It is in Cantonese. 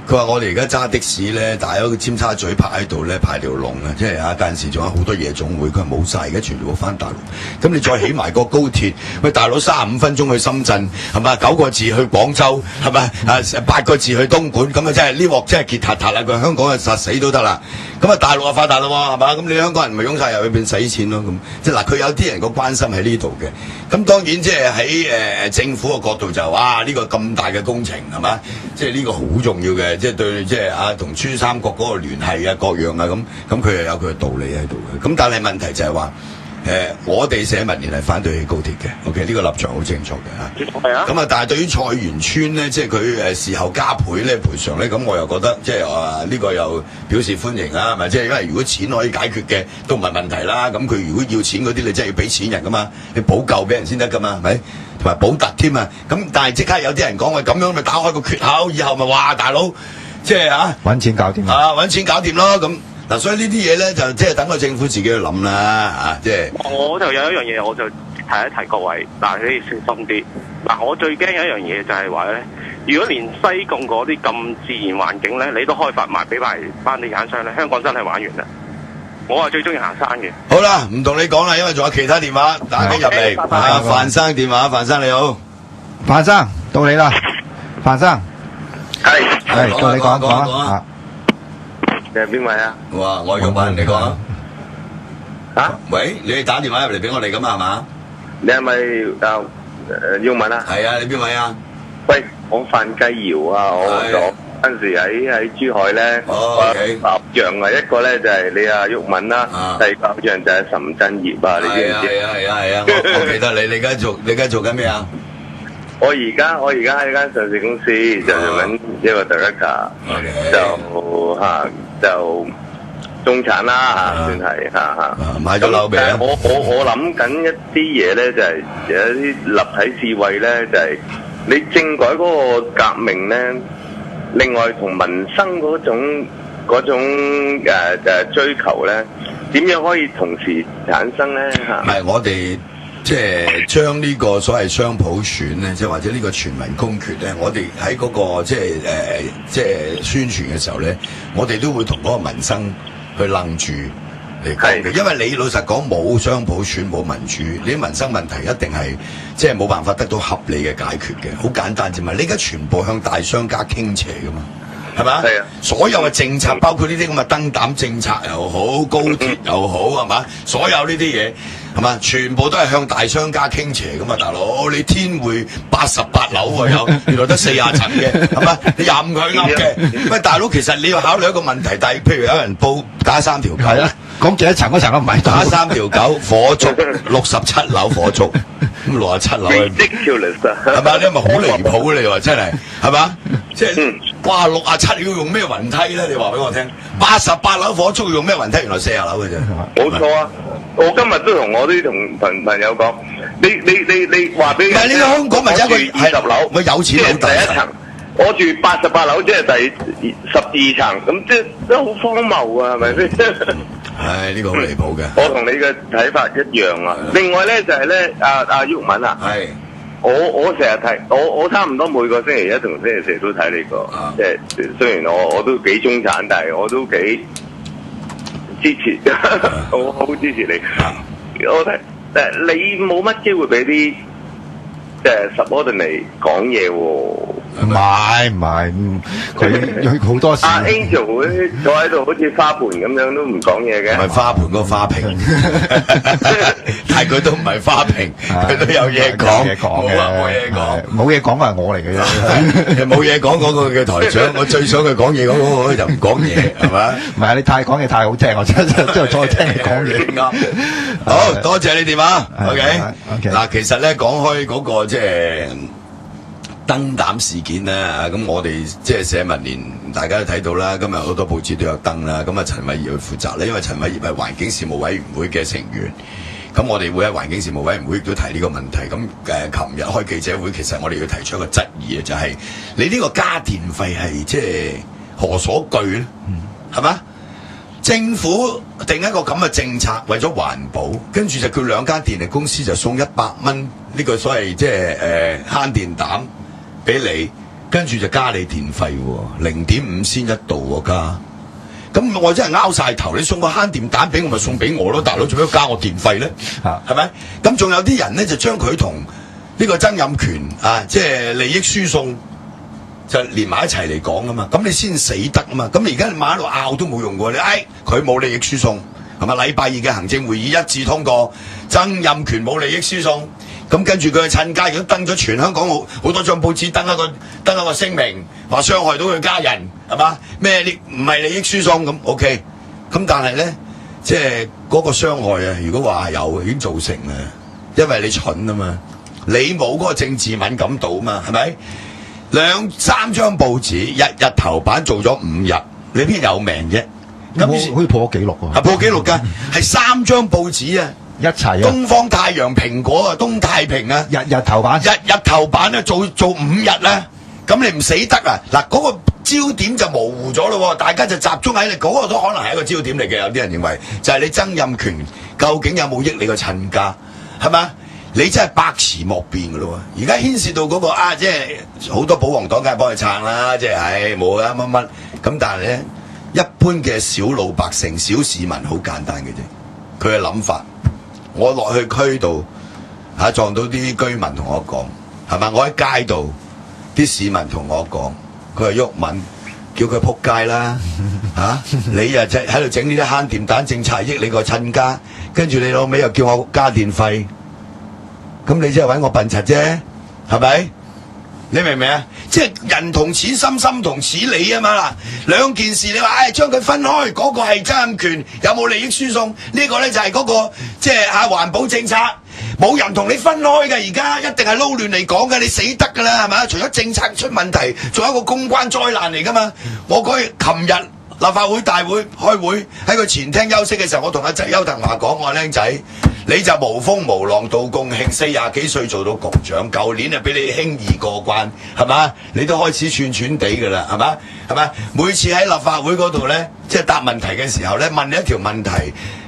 佢話我哋而家揸的士咧，大家個尖沙咀泊喺度咧排條龍啊，即係有陣時仲有好多夜總會，佢話冇晒，而家全部翻大陸。咁你再起埋個高鐵，喂大佬35分鐘去深圳係咪？9個字去廣州係咪？啊8個字去東莞，咁啊真係呢鑊真係結塔塔啦！佢香港啊實死都得啦。咁啊大陸啊發達啦喎係嘛？咁你香港人咪湧晒入去變使錢咯咁。即係嗱，佢有啲人個關心喺呢度嘅。咁當然即係喺政府嘅角度就哇呢個咁大嘅工程係嘛？即係呢個好重要嘅，即係對即係同珠三角嗰個聯繫啊各樣啊咁佢又有佢嘅道理喺度嘅。咁但係問題就係話我哋社民連係反對起高鐵嘅 ，OK 呢個立場好清楚嘅嚇。係啊。咁啊，但係對於菜園村咧，即係佢事後加倍咧賠償咧，咁我又覺得即係呢個又表示歡迎啦，係咪？即係因為如果錢可以解決嘅，都唔係問題啦。咁佢如果要錢嗰啲，你真係要俾錢人噶嘛，你補救俾人先得噶嘛，係咪？同埋補特添啊！咁但係即刻有啲人講話咁樣咪打開個缺口，以後咪話大佬即係揾錢搞掂揾錢搞掂咯咁。嗱，所以呢啲嘢咧就即係等個政府自己去諗啦，即係。我就有一樣嘢，我就提一提各位，嗱，你哋小心啲。嗱，我最驚有一樣嘢就係話咧，如果連西貢嗰啲咁自然環境咧，你都開發埋俾埋班地產商咧，香港真係玩完啦。我係最中意行山嘅。好啦，唔同你講啦，因為仲有其他電話打緊入嚟。范生電話，范生你好。范生到你啦，范生。係到你講啊。你係邊位啊？哇！我係用班人嚟講。喂，你哋打電話入嚟俾我哋㗎嘛係嘛？你係咪英文啊？係啊，你邊位啊？喂，我范繼堯啊，我嗰陣時喺珠海咧，偶像啊，一個咧就係你啊毓民啦，第二個偶像就係岑振業啊，你知唔知？係啊，我記得你而家做緊咩啊？我而家喺間上市公司就做緊一個 director， 就中產啦算係買咗樓未啊？我諗緊一啲嘢咧，就係有一啲立體智慧咧，就係你政改嗰個革命咧，另外同民生嗰種追求咧，點樣可以同時產生咧？唔係我哋。即係將呢個所謂雙普選咧，即係或者呢個全民公決咧，我哋喺嗰個即係宣傳嘅時候咧，我哋都會同嗰個民生去楞住嚟講嘅。因為你老實講冇雙普選冇民主，你啲民生問題一定係即係冇辦法得到合理嘅解決嘅。好簡單啫嘛，你而家全部向大商家傾斜噶嘛。係嘛？係啊！所有嘅政策，包括呢啲咁嘅燈膽政策又好，高鐵又好，係嘛？所有呢啲嘢係嘛？全部都係向大商家傾斜噶嘛，大佬！你天匯88樓喎，原來得40層嘅，係嘛？你任佢噏嘅。喂，大佬，其實你要考慮一個問題，譬如有人報打3條狗，係啦，講幾多層嗰層都唔係打3條狗，火燭67樓火燭，咁67樓係嘛？你係咪好離譜你話真係係嘛？即係哇67要用咩雲梯咧？你話俾我聽，88樓火燭要用咩雲梯？原來40樓嘅啫。冇錯啊！我今日都同我啲朋友講，你話俾唔係呢個香港咪就係20樓，咪有錢佬第一層，我住88樓，即係第12層，咁即係都好荒謬啊，係咪先？係呢個好離譜嘅。我同你嘅睇法一樣啊。另外咧就係咧，阿毓民啊。係。我成日睇，我差唔多每個星期一同星期四都睇你個，即係雖然我都幾中產，但係我都幾支持，我好支持你。我睇你冇乜機會俾啲即係 subordinate 講嘢喎。唔係，佢好多時。阿 Angel 坐喺度好似花盆咁樣都唔講嘢嘅。唔係花盆嗰個花瓶，但係佢都唔係花瓶，佢都有嘢講。冇嘢講係我嚟嘅啫。冇嘢講嗰個嘅台長，我最想佢講嘢嗰個就唔講嘢，係嘛？唔係啊，你講嘢太好聽，我真係再聽你講嘢。啱。好多謝你電話。OK。嗱，其實咧講開嗰個即係燈膽事件啦，咁我哋即係社民連，大家都睇到啦。今日好多報紙都有登啦。咁啊，陳偉業去負責咧，因為陳偉業係環境事務委員會嘅成員。咁我哋會喺環境事務委員會亦都提呢個問題。咁琴日開記者會，其實我哋要提出一個質疑啊，就係你呢個加電費係即係何所據咧？係嘛？政府定一個咁嘅政策，為咗環保，跟住就叫2間電力公司就送100蚊呢個所謂即係慳電膽俾你，跟住就加你電費喎，0.5仙一度喎加。咁我真係拗晒頭，你送個慳電蛋俾我咪送俾我咯，大佬做咩要加我電費咧？係咪？咁仲有啲人咧就將佢同呢個曾蔭權啊，即係利益輸送就連埋一齊嚟講啊嘛，咁你先死得啊嘛。咁你而家馬喺度拗都冇用喎，你佢冇利益輸送係咪？禮拜二嘅行政會議一致通過，曾蔭權冇利益輸送。咁跟住佢趁街亦都登咗全香港好多張報紙登一個聲明，話傷害到佢家人係嘛？咩唔係利益輸送咁 OK？咁但係咧，即係嗰個傷害啊！如果話有已經造成啦，因為你蠢啊嘛，你冇嗰個政治敏感度啊嘛，係咪？2、3張報紙日頭版做咗5日，你邊有命啫？咁可以破紀錄喎，破紀錄㗎，係3張報紙啊！一齊東方太陽、蘋果啊，東太平啊，日頭版，日頭版啊，做5日啦，咁你唔死得啊？嗱，嗰個焦點就模糊咗咯，大家就集中喺你嗰個都可能係一個焦點嚟嘅。有啲人認為就係你曾蔭權究竟有冇益你個親家，係嘛？你真係百詞莫辯噶咯。而家牽涉到嗰個即係好多保皇黨梗係幫佢撐啦，即係冇啊乜乜咁，但係咧一般嘅小老百姓、小市民好簡單嘅啫，佢嘅諗法。我落去區度撞到啲居民同我講，係嘛？我喺街度啲市民同我講，佢係毓民，叫佢仆街啦你又喺度整呢啲慳電蛋政策益你個親家，跟住你老尾又叫我加電費，咁你即係搵我笨柒啫，係咪？你明唔明啊？即係人同此心，心同此理啊嘛！兩件事你話將佢分開，嗰個係曾蔭權有冇利益輸送？呢個咧就係嗰個即係環保政策，冇人同你分開嘅。而家一定係撈亂嚟講嘅，你死得噶啦，係咪？除咗政策出問題，仲有一個公關災難嚟噶嘛？我嗰日琴日立法會大會開會喺個前廳休息嘅時候，我同阿邱騰華講，我話僆仔，你就無風無浪到共慶，40幾歲做到局長，舊年就俾你輕易過關，係嘛？你都開始串串地噶啦，係嘛？係咪？每次喺立法會嗰度咧，即係答問題嘅時候咧，問你一條問題。